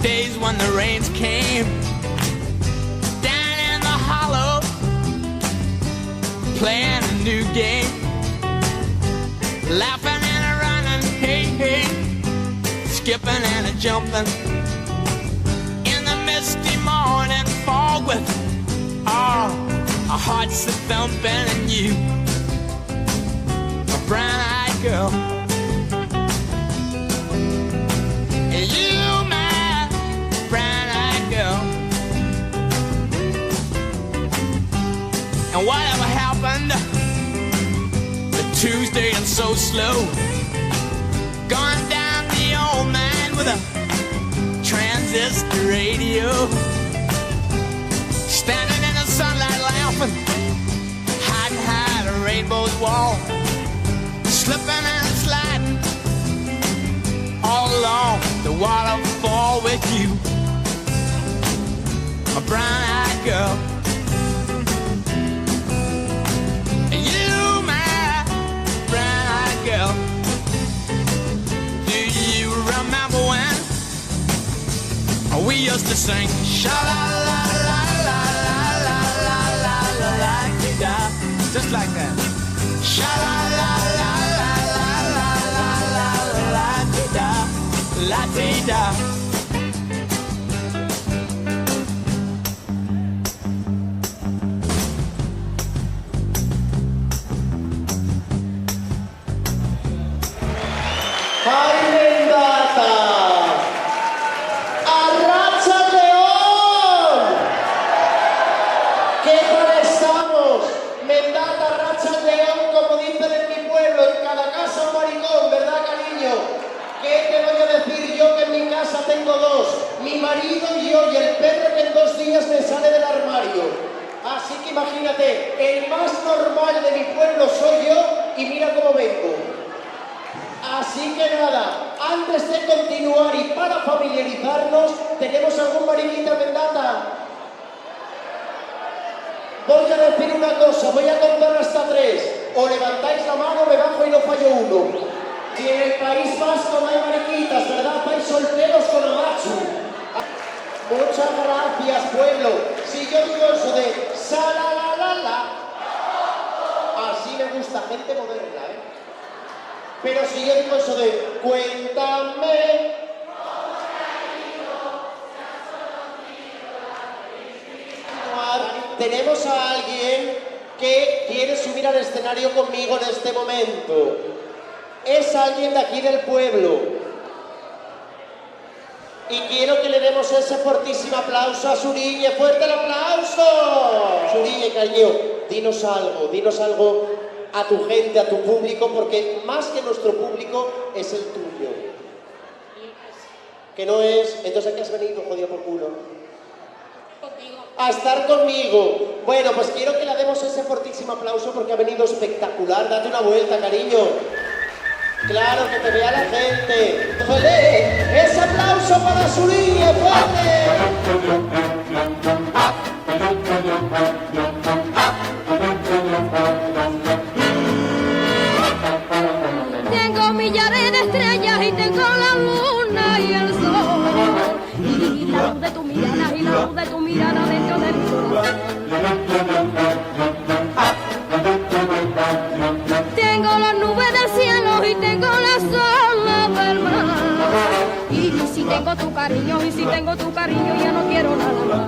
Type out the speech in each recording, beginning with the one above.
days when the rains came down in the hollow, playing a new game, laughing and a running, hey, hey, skipping and a jumping in the misty morning fog with our hearts a thumping, and you, a brown-eyed girl, and you, my brown-eyed girl. And whatever happened to Tuesday and so slow, gone down the old man with a transistor radio, standing in the sunlight laughing, hiding behind a rainbow's wall, slipping and sliding all along the waterfall with you, a brown-eyed girl. And you, my brown-eyed girl. Do you remember when we used to sing sha-la-la-la-la-la-la-la-la-la-la-la-la-la-la, just like that. Sha-la-la-la-la-la-la-la-la-la-la-la-la-la. Tengo dos, mi marido y yo, y el perro que en 2 días me sale del armario. Así que imagínate, el más normal de mi pueblo soy yo y mira cómo vengo. Así que nada, antes de continuar y para familiarizarnos, ¿tenemos algún mariquita Mendata? Voy a decir una cosa, voy a contar hasta 3. O levantáis la mano, me bajo y no fallo uno. Si en el País Vasco no hay mariquitas, ¿verdad? Vais solteros con Amachu. Muchas gracias, pueblo. Si yo digo eso de sa-la-la-la-la, así me gusta, gente moderna, ¿eh? Pero si yo digo eso de cuéntame, tenemos a alguien que quiere subir al escenario conmigo en este momento. Es alguien de aquí del pueblo. Y quiero que le demos ese fortísimo aplauso a Suriñe. ¡Fuerte el aplauso! Suriñe, cariño, dinos algo a tu gente, a tu público, porque más que nuestro público es el tuyo. Que no es... Entonces, ¿a qué has venido, jodido por culo? Contigo. A estar conmigo. Bueno, pues quiero que le demos ese fortísimo aplauso porque ha venido espectacular. Date una vuelta, cariño. Claro, que te vea la gente. ¡Joder! ¡Ese aplauso para Suriñe, fuerte! Tengo millares de estrellas y tengo la luna y el sol. Y la luz de tu mirada, y la luz de tu mirada dentro de mi corazón. Tengo las nubes del cielo y tengo las olas del mar. Y si tengo tu cariño, ya no quiero nada más.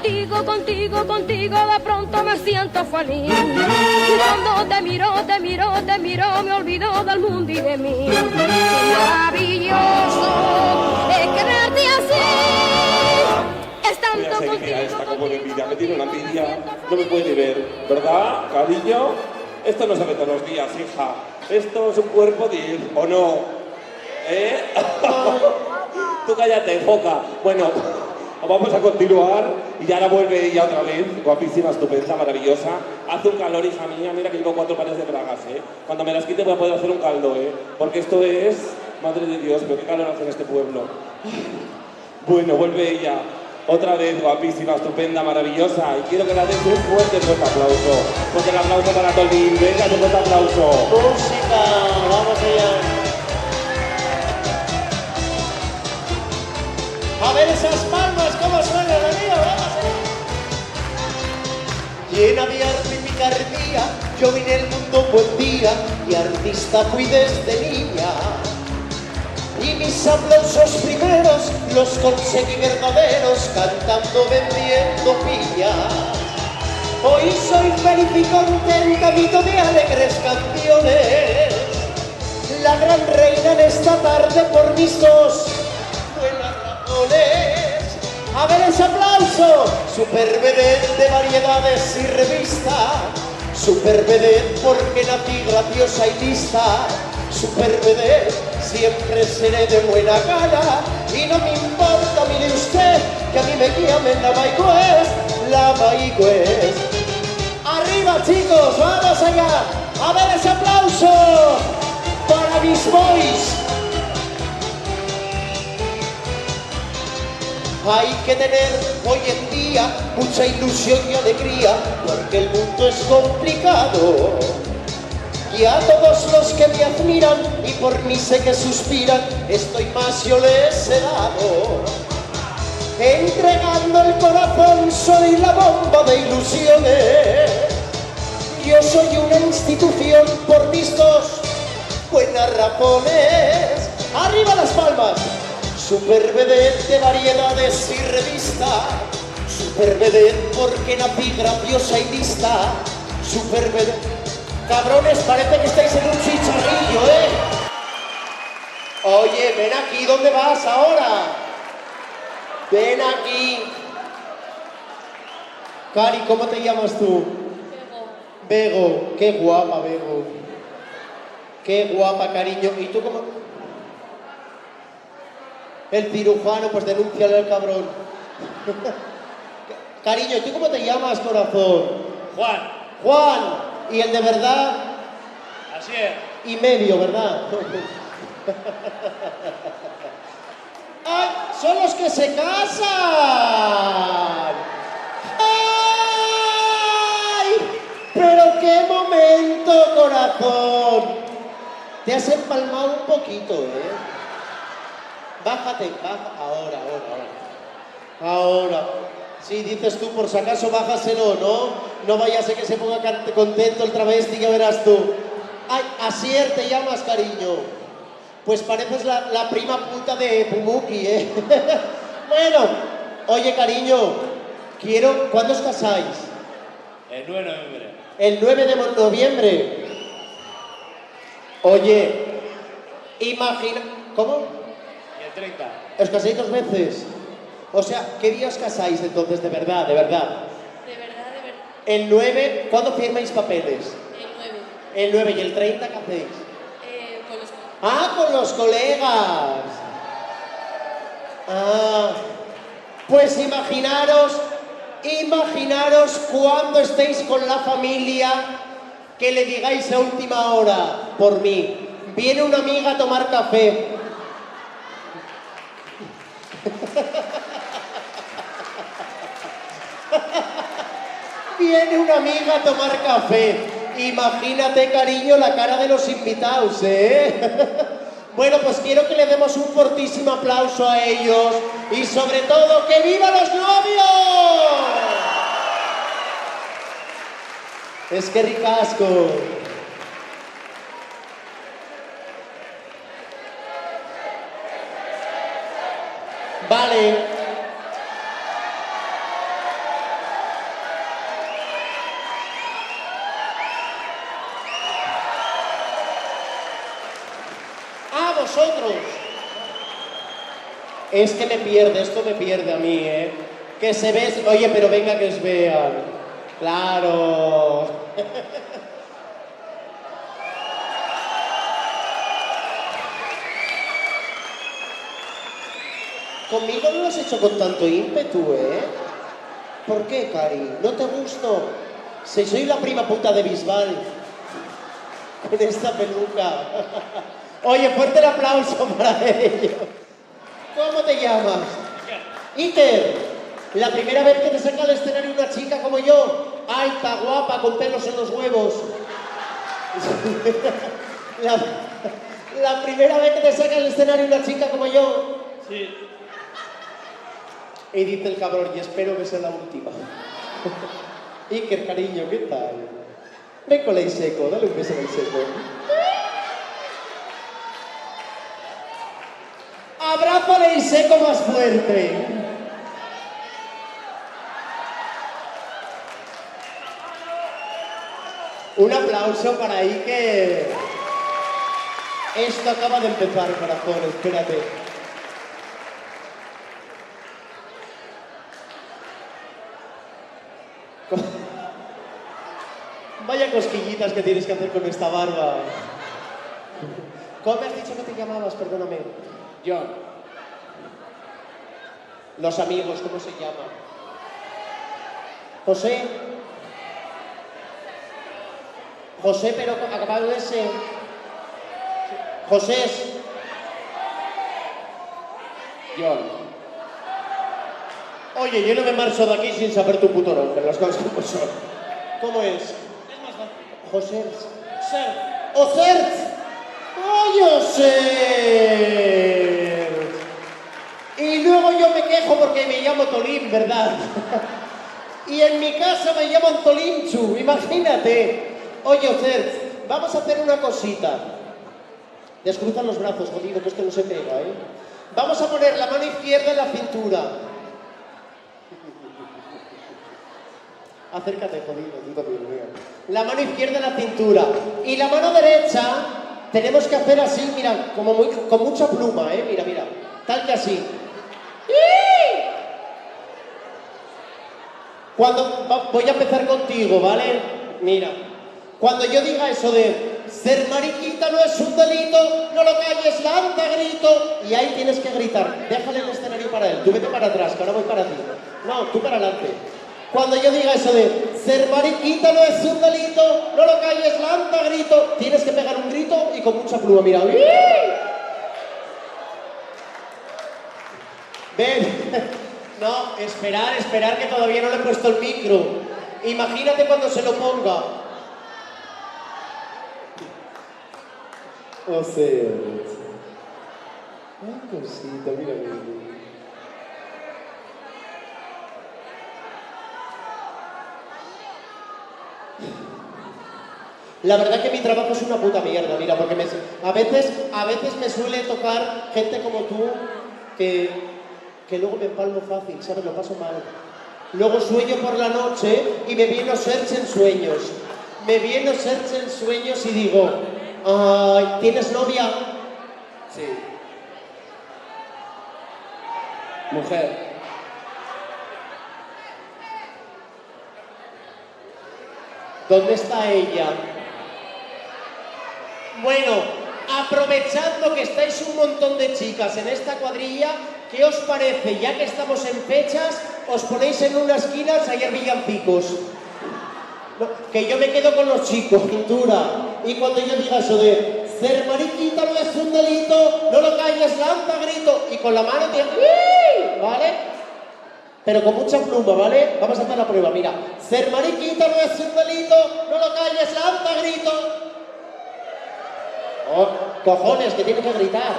Estando contigo, de pronto me siento feliz. Y cuando te miro, me olvido del mundo y de mí. Qué maravilloso es quererte así. Mira, sé que mira esta como de envidia, me tiene una envidia, no me puede ver, ¿verdad, cariño? Esto no se ve todos los días, hija. Esto es un cuerpo de ir, ¿o no? ¿Eh? Tú cállate, foca. Bueno, vamos a continuar y ahora vuelve ella otra vez, guapísima, estupenda, maravillosa. Hace un calor, hija mía, mira que llevo 4 pares de bragas, ¿eh? Cuando me las quite voy a poder hacer un caldo, ¿eh? Porque esto es, madre de Dios, pero qué calor hace en este pueblo. Bueno, vuelve ella. Otra vez, guapísima, estupenda, maravillosa. Y quiero que la des un fuerte aplauso. Fuerte el aplauso para Tolín. Venga, un fuerte aplauso. Música, vamos allá. María, yo vine al mundo un buen día y artista fui desde niña. Y mis aplausos primeros los conseguí verdaderos cantando, vendiendo piñas. Hoy soy feliz y contenta, grito de alegres canciones. La gran reina en esta tarde por mis dos buenas razones. A ver ese aplauso, super vedette de variedades y revista. Super vedette porque nací graciosa y lista. Super vedette, siempre seré de buena gana. Y no me importa, mire usted, que a mí me llamen la May West, la May West. Arriba chicos, vamos allá. A ver ese aplauso para mis boys. Hay que tener hoy en día mucha ilusión y alegría, porque el mundo es complicado. Y a todos los que me admiran y por mí sé que suspiran, estoy más yo les he dado. Entregando el corazón soy la bomba de ilusiones. Yo soy una institución por mis dos buenas razones. ¡Arriba las palmas! Super vedette de variedades y revista. Super vedette porque nací graciosa y lista. Super vedette. Cabrones, parece que estáis en un chicharrillo, ¿eh? Oye, ven aquí, ¿dónde vas ahora? Ven aquí. Cari, ¿cómo te llamas tú? Bego. Bego, qué guapa, Bego. Qué guapa, cariño. ¿Y tú cómo? El cirujano, pues denúnciale al cabrón. Cariño, ¿y tú cómo te llamas, corazón? Juan. Juan. ¿Y el de verdad? Así es. Y medio, ¿verdad? ¡Ay! ¡Son los que se casan! ¡Ay! ¡Pero qué momento, corazón! Te has empalmado un poquito, ¿eh? Bájate, baja. Ahora. Sí, dices tú, por si acaso bájaselo, ¿no? No vaya a ser que se ponga contento el travesti, que verás tú. Ay, Asier te llamas, cariño. Pues pareces la prima puta de Pumuki, ¿eh? Bueno, oye, cariño, ¿cuándo os casáis? El 9 de noviembre. El 9 de noviembre. Oye, imagina... ¿Cómo? Y el 30. ¿Os casáis 2 veces? O sea, ¿qué día os casáis entonces, de verdad, de verdad? De verdad, de verdad. El 9, ¿cuándo firmáis papeles? El 9. El 9 y el 30, ¿qué hacéis? Con los... ¡Ah, con los colegas! Ah, pues imaginaros cuando estéis con la familia, que le digáis a última hora, por mí, viene una amiga a tomar café. Viene una amiga a tomar café. Imagínate, cariño, la cara de los invitados, ¿eh? Bueno, pues quiero que le demos un fortísimo aplauso a ellos y sobre todo, ¡que vivan los novios! Es que ricasco. Vale. Vosotros. Es que esto me pierde a mí, ¿eh? Que se ve... Oye, pero venga que os vean. Claro. Conmigo no lo has hecho con tanto ímpetu, ¿eh? ¿Por qué, Cari? ¿No te gusto? Si soy la prima puta de Bisbal. Con esta peluca. Oye, fuerte el aplauso para ellos. ¿Cómo te llamas? Iker. La primera vez que te saca al escenario una chica como yo, alta, guapa, con pelos en los huevos. La primera vez que te saca al escenario una chica como yo. Sí. Y dice el cabrón, y espero que sea la última. Iker, cariño, ¿qué tal? Ven con Ley Seco, dale un beso a Ley Seco. Abraza a Ley Seco más fuerte. Un aplauso para Iker. Esto acaba de empezar, corazón, espérate. Vaya cosquillitas que tienes que hacer con esta barba. ¿Cómo me has dicho que te llamabas? Perdóname. John. Los amigos, ¿cómo se llaman? José. José, pero acabado de ese. José. John. Oye, yo no me marcho de aquí sin saber tu puto nombre, las cosas como son. ¿Cómo es? Es más fácil. José. Ser. ¡Ocert! ¡Ay, Ocert! Y luego yo me quejo porque me llamo Tolín, ¿verdad? Y en mi casa me llaman Tolinchu, imagínate. Oye, Ocert, vamos a hacer una cosita. Descruzan los brazos, jodido, que esto no se pega, ¿eh? Vamos a poner la mano izquierda en la cintura. Acércate, jodido, tú también, mira. La mano izquierda en la cintura. Y la mano derecha tenemos que hacer así, mira, como con mucha pluma, ¿eh? Mira, mira. Tal que así. Voy a empezar contigo, ¿vale? Mira. Cuando yo diga eso de ser mariquita no es un delito, no lo calles, lanza grito. Y ahí tienes que gritar. Déjale el escenario para él. Tú vete para atrás, que ahora voy para ti. No, tú para adelante. Cuando yo diga eso de ser mariquita no es un delito, no lo calles, lanza grito, tienes que pegar un grito y con mucha pluma, mira. Ven. No, esperar que todavía no le he puesto el micro. Imagínate cuando se lo ponga. O sea, ay, cosita, mira, mira. La verdad que mi trabajo es una puta mierda, mira, porque a veces me suele tocar gente como tú que luego me empalmo fácil, ¿sabes? Lo paso mal. Luego sueño por la noche y me viene Serge en sueños. Me viene Serge en sueños y digo, ay, ¿tienes novia? Sí. Mujer. ¿Dónde está ella? Bueno, aprovechando que estáis un montón de chicas en esta cuadrilla, ¿qué os parece? Ya que estamos en fechas, os ponéis en una esquina a ensayar villancicos. No, que yo me quedo con los chicos, pintura. Y cuando yo diga eso de ser mariquita no es un delito, no lo calles, lanza grito. Y con la mano te... ¿Vale? Pero con mucha pluma, ¿vale? Vamos a hacer la prueba, mira. Ser mariquita no es un delito, no lo calles, lanza grito. Oh, cojones, que tienes que gritar.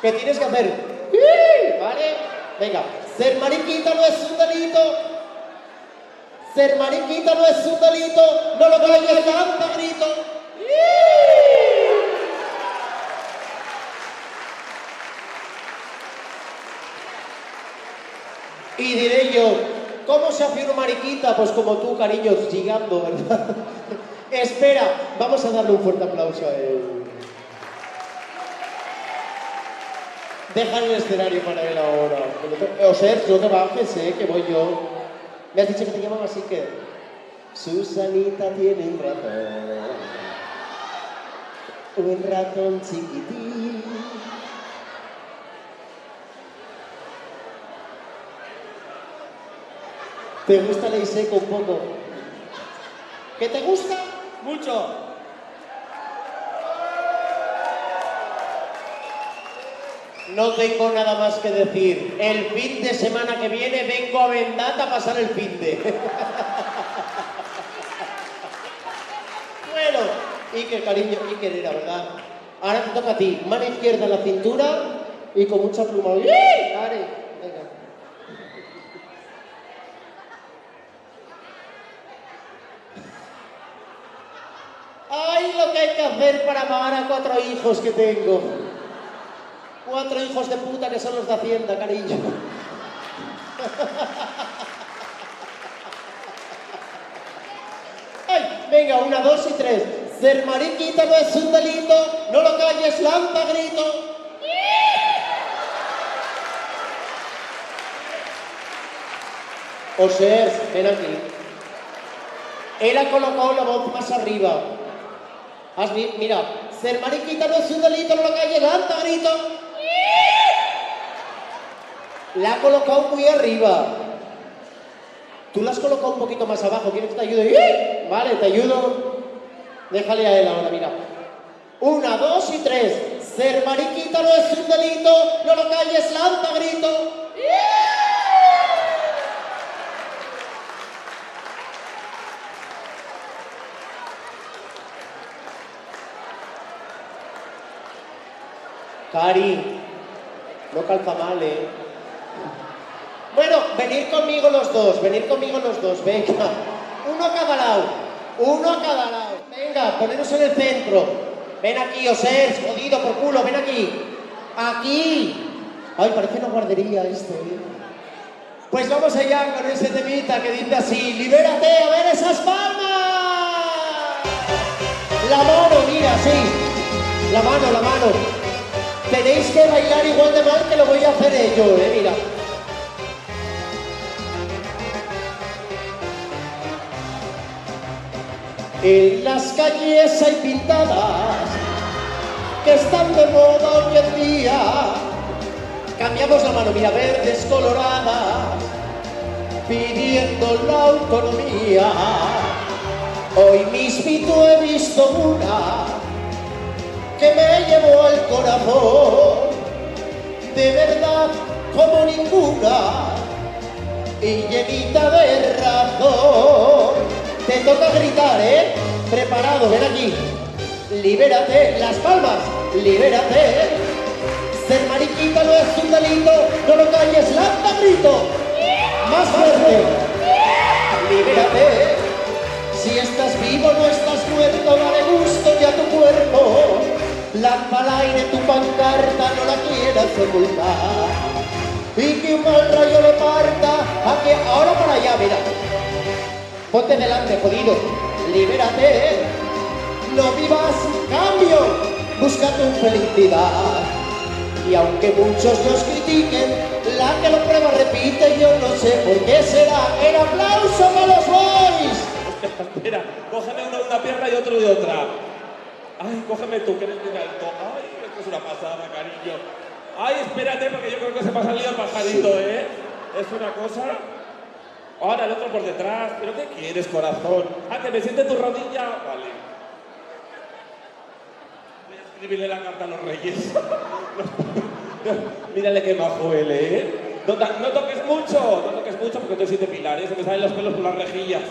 ¿Qué tienes que hacer? ¿Vale? Venga. Ser mariquita no es un delito. Ser mariquita no es un delito, no lo calles, lanza grito. Y diré yo, ¿cómo se hace una mariquita? Pues como tú, cariño, llegando, ¿verdad? Espera, vamos a darle un fuerte aplauso a él. Deja el escenario para él ahora. O sea, no te bajes, que voy yo. Me has dicho que te llamabas así que... Susanita tiene un ratón. Un ratón chiquitín. ¿Te gusta Ley Seco un poco? ¿Qué te gusta? Mucho. No tengo nada más que decir. El fin de semana que viene vengo a Vendata a pasar el fin de. Bueno, Iker, cariño, Iker era, ¿verdad? Ahora te toca a ti. Mano izquierda en la cintura y con mucha pluma. ¡Vale! Venga. lo que hay que hacer para amar a 4 hijos que tengo. 4 hijos de puta que son los de Hacienda, cariño. Ay, venga, 1, 2 y 3. Ser mariquita no es un delito, no lo calles, lanza grito. Osers, ven aquí. Él ha colocado la voz más arriba. Mira, ser mariquita no es un delito, no lo calles, lanza grito. La ha colocado muy arriba. Tú la has colocado un poquito más abajo. ¿Quieres que te ayude? Vale, te ayudo. Déjale a él ahora, mira. 1, 2 y 3. Ser mariquita no es un delito, no lo calles, lanza grito. Cari, no calza mal, ¿eh? Bueno, venid conmigo los dos, venga. Uno a cada lado. Venga, poneros en el centro. Ven aquí, Osers, jodido por culo, ven aquí. Aquí. Ay, parece una guardería esto, ¿eh? Pues vamos allá con ese temita que dice así: libérate, a ver esas palmas. La mano, mira, sí. La mano. Tenéis que bailar igual de mal que lo voy a hacer yo, mira. En las calles hay pintadas que están de moda hoy en día. Cambiamos la mano, mira, verdes coloradas, pidiendo la autonomía. Hoy mismito he visto una que me llevó el corazón, de verdad como ninguna, y llenita de razón. Te toca gritar, ¿eh? Preparado, ven aquí. Libérate, las palmas, libérate. Ser mariquita no es un delito, no lo calles, lanza grito. Más fuerte. Libérate. Si estás vivo, no estás muerto, dale gusto ya a tu cuerpo. Lanza al aire tu pancarta, no la quieras ocultar. Y que un mal rayo le parta, aquí, ahora para allá, mira. Ponte delante, jodido. Libérate. No vivas, cambio. Busca tu felicidad. Y aunque muchos nos critiquen, la que lo prueba repite, yo no sé por qué será. El aplauso para los boys. Espera, cógeme uno de una pierna y otro de otra. Ay, cógeme tú, que eres muy alto. Ay, esto es una pasada, cariño. Ay, espérate, porque yo creo que se me ha salido el pajarito, ¿eh? Es una cosa. Ahora el otro por detrás. ¿Pero qué quieres, corazón? Ah, que me siente tu rodilla. Vale. Voy a escribirle la carta a los reyes. Mírale qué majo él, ¿eh? No toques mucho porque te siente pilar, ¿eh? Se me salen los pelos por las rejillas.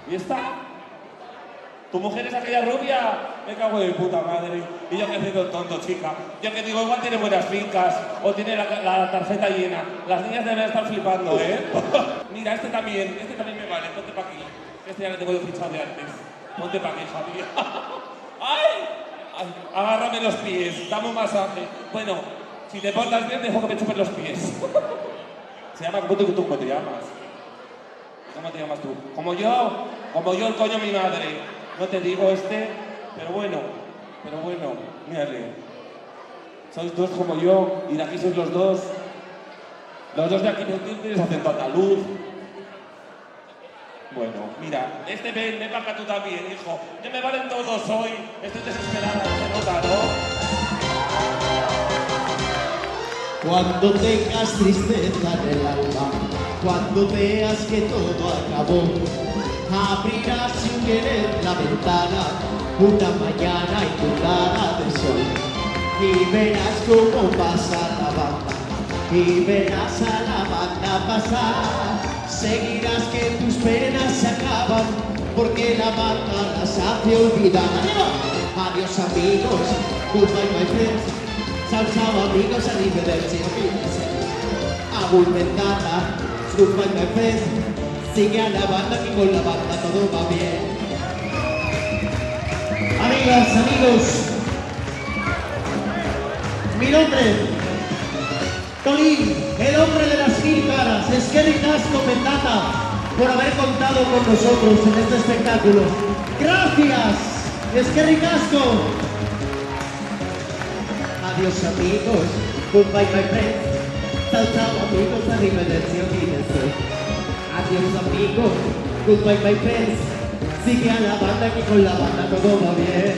¿Y esta? ¿Tu mujer es aquella rubia? Me cago en mi puta madre. Y yo que haciendo el tonto, chica. Yo que digo, igual tiene buenas fincas o tiene la tarjeta llena. Las niñas deben estar flipando, ¿eh? Mira, este también me vale. Ponte pa' aquí. Este ya le tengo yo fichado de antes. Ponte pa' aquí, Javier. ¡Ay! Agárrame los pies, dame un masaje. Bueno, si te portas bien, dejo que me chupen los pies. Se llama, ¿cómo te llamas? ¿Cómo te llamas tú? Como yo el coño mi madre. No te digo pero bueno, mírale. Sois dos como yo, y de aquí sois los dos. Los dos de aquí tienes acento andaluz. Bueno, mira, ven para acá tú también, hijo. Ya me valen todos hoy. Estoy desesperada, se nota, ¿no? Cuando tengas tristeza en el alma, cuando veas que todo acabó, abrirás sin querer la ventana una mañana inundada de sol y verás cómo pasa la banda y verás a la banda pasar. Seguirás que tus penas se acaban porque la banda las hace olvidar. Adiós amigos, goodbye my friends. Chao chao amigos, arrivederci. Abul ventana, goodbye my friends. Sigue a la banda que con la banda todo va bien. amigas, amigos. Mi nombre, Tolín, el hombre de las 1000 caras. Es que ricasco, Pendata, por haber contado con nosotros en este espectáculo. ¡Gracias! Es que ricasco. Adiós, amigos. Goodbye, my friends. Chao, chao, amigos. Arrivederci, olvídense. Adiós, amigos. Goodbye, my friends. Sigue a la banda, que con la banda todo va bien.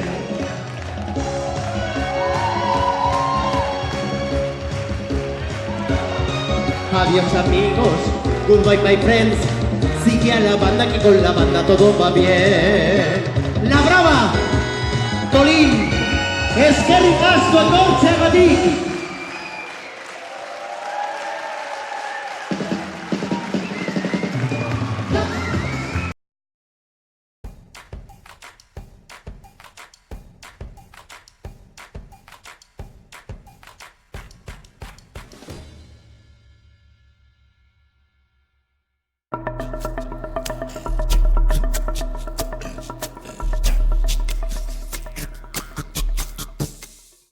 Adiós, amigos. Goodbye, my friends. Sigue a la banda, que con la banda todo va bien. La Brava, Tolín, Esquerri Casco, Torce Agatí.